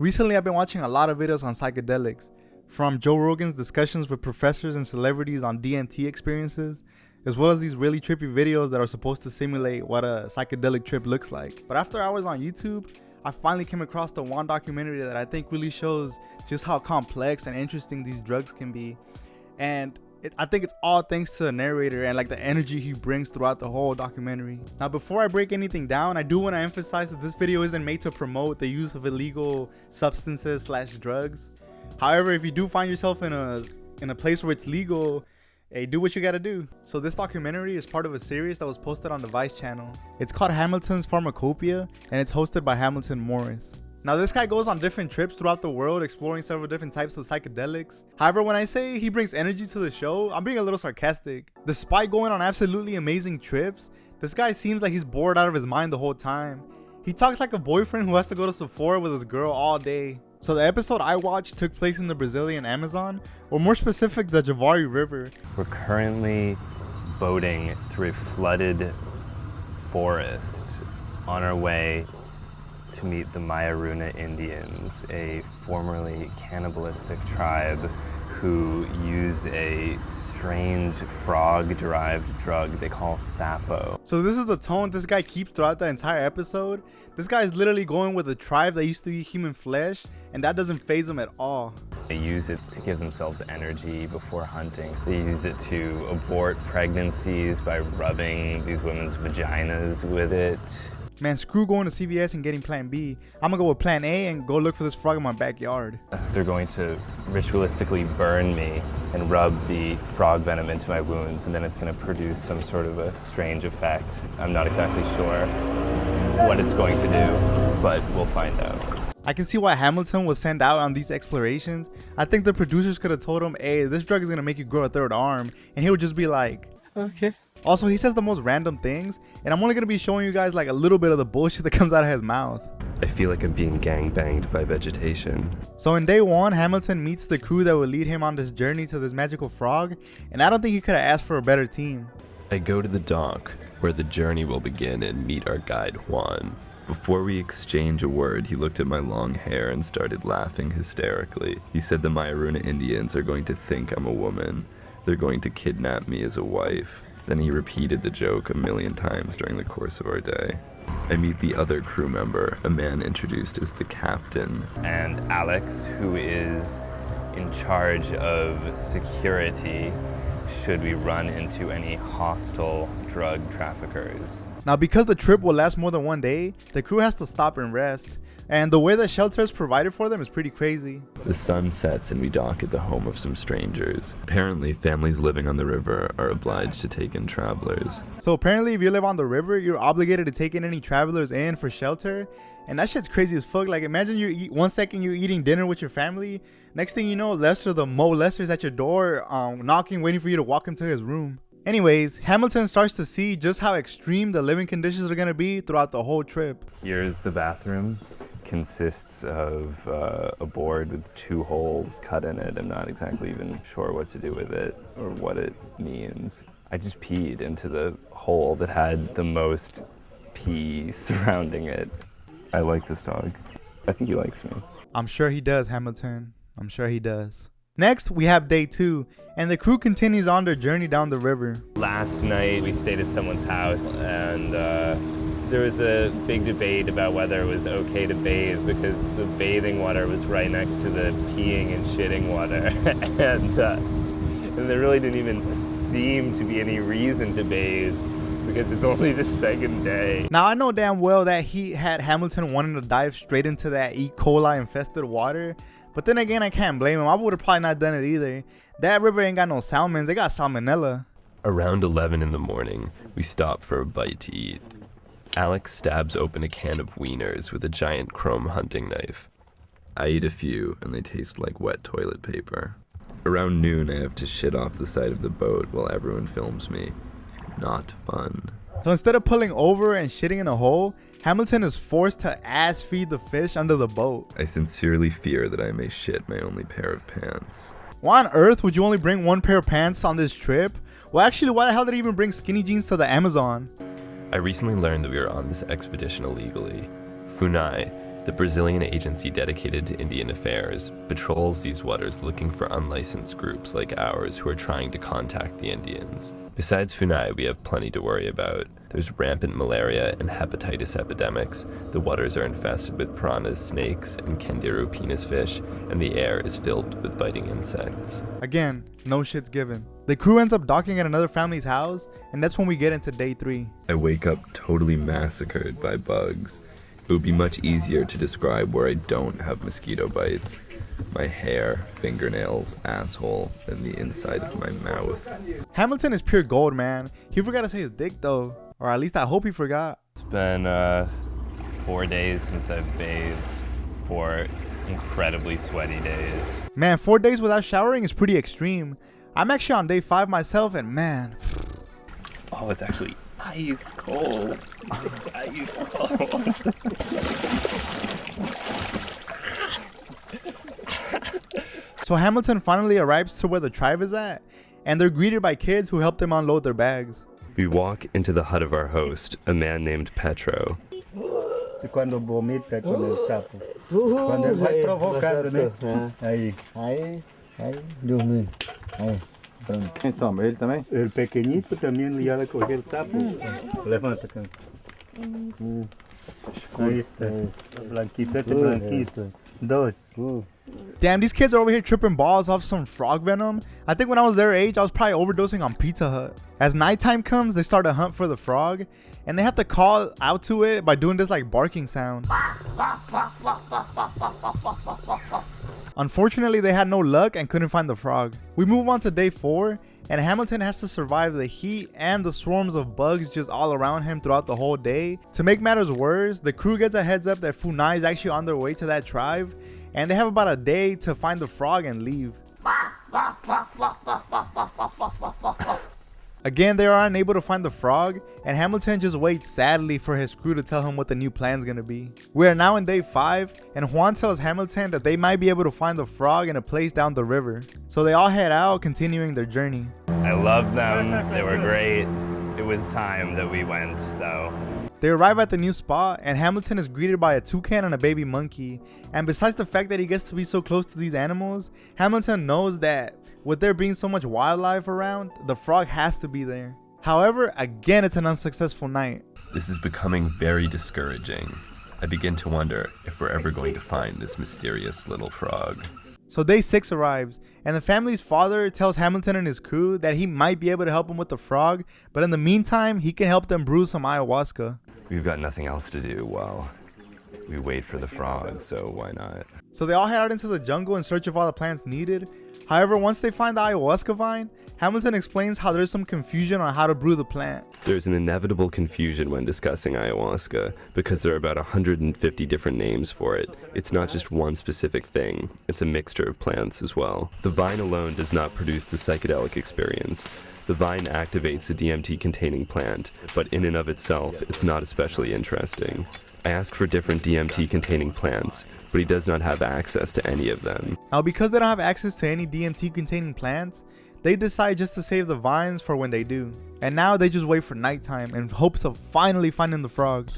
Recently, I've been watching a lot of videos on psychedelics, from Joe Rogan's discussions with professors and celebrities on DMT experiences, as well as these really trippy videos that are supposed to simulate what a psychedelic trip looks like. But after hours on YouTube, I finally came across the one documentary that I think really shows just how complex and interesting these drugs can be. And I think it's all thanks to the narrator and like the energy he brings throughout the whole documentary. Now, before I break anything down, I do want to emphasize that this video isn't made to promote the use of illegal substances / drugs. However, if you do find yourself in a place where it's legal, hey, do what you gotta do. So this documentary is part of a series that was posted on the Vice channel. It's called Hamilton's Pharmacopoeia, and it's hosted by Hamilton Morris. Now, this guy goes on different trips throughout the world, exploring several different types of psychedelics. However, when I say he brings energy to the show, I'm being a little sarcastic. Despite going on absolutely amazing trips, this guy seems like he's bored out of his mind the whole time. He talks like a boyfriend who has to go to Sephora with his girl all day. So the episode I watched took place in the Brazilian Amazon, or more specific, the Javari River. We're currently boating through a flooded forest on our way to meet the Mayaruna Indians, a formerly cannibalistic tribe who use a strange frog-derived drug they call sapo. So this is the tone this guy keeps throughout the entire episode. This guy is literally going with a tribe that used to eat human flesh, and that doesn't faze him at all. They use it to give themselves energy before hunting. They use it to abort pregnancies by rubbing these women's vaginas with it. Man, screw going to CVS and getting plan B. I'm gonna go with plan A and go look for this frog in my backyard. They're going to ritualistically burn me and rub the frog venom into my wounds, and then it's gonna produce some sort of a strange effect. I'm not exactly sure what it's going to do, but we'll find out. I can see why Hamilton was sent out on these explorations. I think the producers could have told him, hey, this drug is gonna make you grow a third arm, and he would just be like, okay. Also, he says the most random things, and I'm only gonna be showing you guys like a little bit of the bullshit that comes out of his mouth. I feel like I'm being gangbanged by vegetation. So in day one, Hamilton meets the crew that will lead him on this journey to this magical frog, and I don't think he could have asked for a better team. I go to the dock, where the journey will begin, and meet our guide Juan. Before we exchange a word, he looked at my long hair and started laughing hysterically. He said the Mayaruna Indians are going to think I'm a woman. They're going to kidnap me as a wife. Then he repeated the joke a million times during the course of our day. I meet the other crew member, a man introduced as the captain. And Alex, who is in charge of security should we run into any hostile drug traffickers. Now, because the trip will last more than one day, the crew has to stop and rest. And the way the shelter is provided for them is pretty crazy. The sun sets and we dock at the home of some strangers. Apparently, families living on the river are obliged to take in travelers. So apparently, if you live on the river, you're obligated to take in any travelers in for shelter. And that shit's crazy as fuck. Like, imagine one second you're eating dinner with your family. Next thing you know, Lester, the Mo Lester's at your door, knocking, waiting for you to walk into his room. Anyways, Hamilton starts to see just how extreme the living conditions are gonna be throughout the whole trip. Here's the bathroom. Consists of a board with 2 holes cut in it. I'm not exactly even sure what to do with it or what it means. I just peed into the hole that had the most pee surrounding it. I like this dog. I think he likes me. I'm sure he does, Hamilton. I'm sure he does. Next, we have day 2, and the crew continues on their journey down the river. Last night, we stayed at someone's house, and there was a big debate about whether it was okay to bathe because the bathing water was right next to the peeing and shitting water. and there really didn't even seem to be any reason to bathe because it's only the second day. Now, I know damn well that he had Hamilton wanting to dive straight into that E. coli infested water. But then again, I can't blame him. I would have probably not done it either. That river ain't got no salmons. They got salmonella. Around 11 in the morning, we stop for a bite to eat. Alex stabs open a can of wieners with a giant chrome hunting knife. I eat a few, and they taste like wet toilet paper. Around noon, I have to shit off the side of the boat while everyone films me. Not fun. So instead of pulling over and shitting in a hole, Hamilton is forced to ass feed the fish under the boat. I sincerely fear that I may shit my only pair of pants. Why on earth would you only bring 1 pair of pants on this trip? Well, actually, why the hell did he even bring skinny jeans to the Amazon? I recently learned that we were on this expedition illegally. Funai, The Brazilian agency dedicated to Indian affairs patrols these waters looking for unlicensed groups like ours who are trying to contact the Indians. Besides Funai, we have plenty to worry about. There's rampant malaria and hepatitis epidemics. The waters are infested with piranhas, snakes, and kenderu penis fish, and the air is filled with biting insects. Again, no shit's given. The crew ends up docking at another family's house, and that's when we get into day 3. I wake up totally massacred by bugs. It would be much easier to describe where I don't have mosquito bites. My hair, fingernails, asshole, and the inside of my mouth. Hamilton is pure gold, man. He forgot to say his dick though. Or at least I hope he forgot. It's been 4 days since I've bathed, 4 incredibly sweaty days. Man, 4 days without showering is pretty extreme. I'm actually on day 5 myself, and man. Oh, it's actually ice cold. Ice cold. So Hamilton finally arrives to where the tribe is at, and they're greeted by kids who help them unload their bags. We walk into the hut of our host, a man named Petro. Quando vomita com el sapo. Quando ele vai provocando, né? Aí, dormindo. Aí, pronto. Toma, ele também? Ele pequenito também liado com aquele sapo. Levanta, cara. Aí está. Blanquito, esse blanquito. Doce. Damn, these kids are over here tripping balls off some frog venom. I think when I was their age, I was probably overdosing on Pizza Hut. As nighttime comes, they start a hunt for the frog, and they have to call out to it by doing this like barking sound. Unfortunately, they had no luck and couldn't find the frog. We move on to day 4, and Hamilton has to survive the heat and the swarms of bugs just all around him throughout the whole day. To make matters worse, the crew gets a heads up that Funai is actually on their way to that tribe, and they have about a day to find the frog and leave. Again, they are unable to find the frog, and Hamilton just waits sadly for his crew to tell him what the new plan's gonna be. We are now in day 5, and Juan tells Hamilton that they might be able to find the frog in a place down the river. So they all head out, continuing their journey. I loved them. They were great. It was time that we went, though. They arrive at the new spot, and Hamilton is greeted by a toucan and a baby monkey. And besides the fact that he gets to be so close to these animals, Hamilton knows that with there being so much wildlife around, the frog has to be there. However, again, it's an unsuccessful night. This is becoming very discouraging. I begin to wonder if we're ever going to find this mysterious little frog. So day 6 arrives, and the family's father tells Hamilton and his crew that he might be able to help him with the frog, but in the meantime, he can help them brew some ayahuasca. We've got nothing else to do while we wait for the frog, so why not? So they all head out into the jungle in search of all the plants needed. However, once they find the ayahuasca vine, Hamilton explains how there's some confusion on how to brew the plant. There's an inevitable confusion when discussing ayahuasca because there are about 150 different names for it. It's not just one specific thing, it's a mixture of plants as well. The vine alone does not produce the psychedelic experience. The vine activates a DMT-containing plant, but in and of itself, it's not especially interesting. I ask for different DMT-containing plants, but he does not have access to any of them. Now, because they don't have access to any DMT-containing plants, they decide just to save the vines for when they do. And now they just wait for nighttime in hopes of finally finding the frog.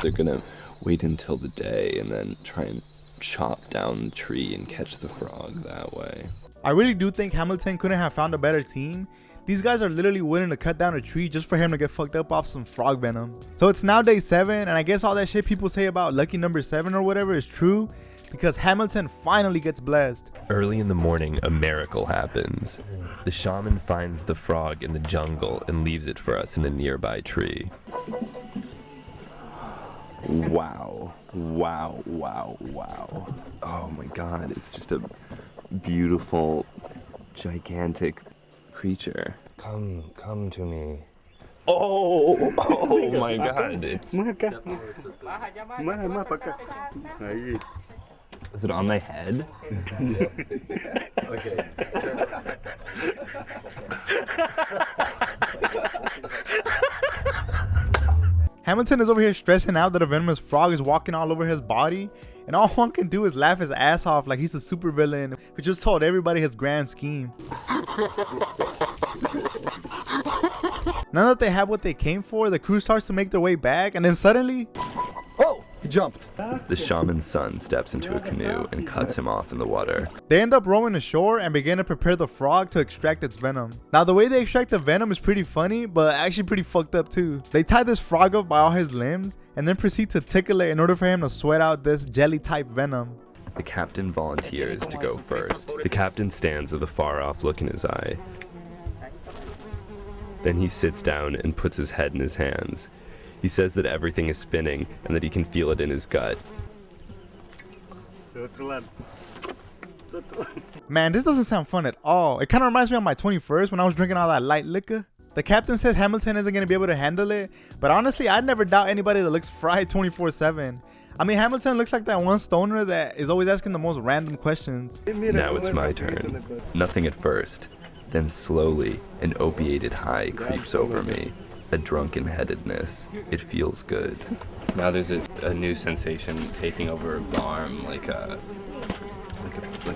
They're gonna wait until the day and then try and chop down the tree and catch the frog that way. I really do think Hamilton couldn't have found a better team. These guys are literally willing to cut down a tree just for him to get fucked up off some frog venom. So it's now day 7, and I guess all that shit people say about lucky number 7 or whatever is true, because Hamilton finally gets blessed. Early in the morning, a miracle happens. The shaman finds the frog in the jungle and leaves it for us in a nearby tree. Wow. Wow, wow, wow. Oh my god, it's just a beautiful, gigantic creature. Come to me. Oh my god, it's... Is it on my head? Okay. Hamilton is over here stressing out that a venomous frog is walking all over his body, and all one can do is laugh his ass off like he's a supervillain who just told everybody his grand scheme. Now that they have what they came for, the crew starts to make their way back, and then suddenly, Oh, he jumped. The shaman's son steps into a canoe and cuts him off in the water. they end up rowing ashore and begin to prepare the frog to extract its venom. Now the way they extract the venom is pretty funny, but actually pretty fucked up too. They tie this frog up by all his limbs and then proceed to tickle it in order for him to sweat out this jelly type venom. The captain volunteers to go first. The captain stands with a far-off look in his eye. Then he sits down and puts his head in his hands. He says that everything is spinning and that he can feel it in his gut. Man, this doesn't sound fun at all. It kind of reminds me of my 21st when I was drinking all that light liquor. The captain says Hamilton isn't going to be able to handle it, but honestly, I'd never doubt anybody that looks fried 24/7. I mean, Hamilton looks like that one stoner that is always asking the most random questions. Now it's my turn. Nothing at first. Then slowly, an opiated high creeps over me. A drunken-headedness. It feels good. Now there's a new sensation taking over the arm, like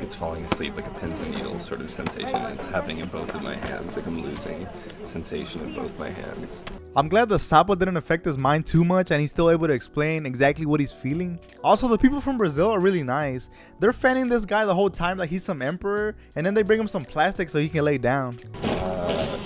it's falling asleep, like a pins and needles sort of sensation. It's happening in both of my hands, like I'm losing sensation in both my hands. I'm glad the sapo didn't affect his mind too much and he's still able to explain exactly what he's feeling. Also, the people from Brazil are really nice. They're fanning this guy the whole time like he's some emperor, and then they bring him some plastic so he can lay down.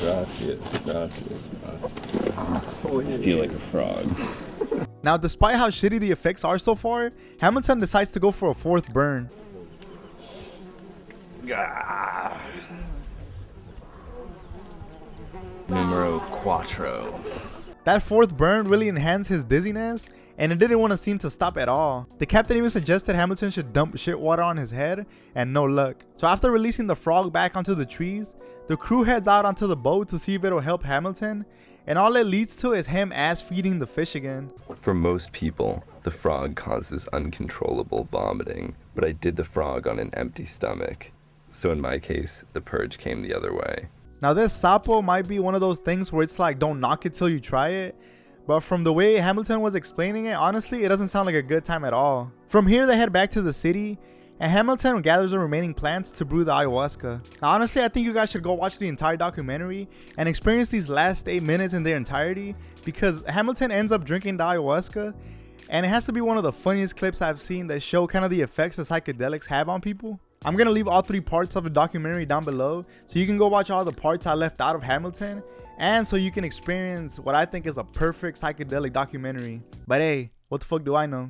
Gracias. I feel like a frog. Now, despite how shitty the effects are so far, Hamilton decides to go for a fourth burn. Numero cuatro. That fourth burn really enhanced his dizziness, and it didn't want to seem to stop at all. The captain even suggested Hamilton should dump shit water on his head, and no luck. So after releasing the frog back onto the trees, the crew heads out onto the boat to see if it'll help Hamilton, and all it leads to is him ass feeding the fish again. For most people, the frog causes uncontrollable vomiting, but I did the frog on an empty stomach. So in my case, the purge came the other way. Now this sapo might be one of those things where it's like, don't knock it till you try it. But from the way Hamilton was explaining it, honestly, it doesn't sound like a good time at all. From here, they head back to the city, and Hamilton gathers the remaining plants to brew the ayahuasca. Now, honestly, I think you guys should go watch the entire documentary and experience these last 8 minutes in their entirety, because Hamilton ends up drinking the ayahuasca, and it has to be one of the funniest clips I've seen that show kind of the effects that psychedelics have on people. I'm gonna leave all 3 parts of the documentary down below so you can go watch all the parts I left out of Hamilton, and so you can experience what I think is a perfect psychedelic documentary. But hey, what the fuck do I know?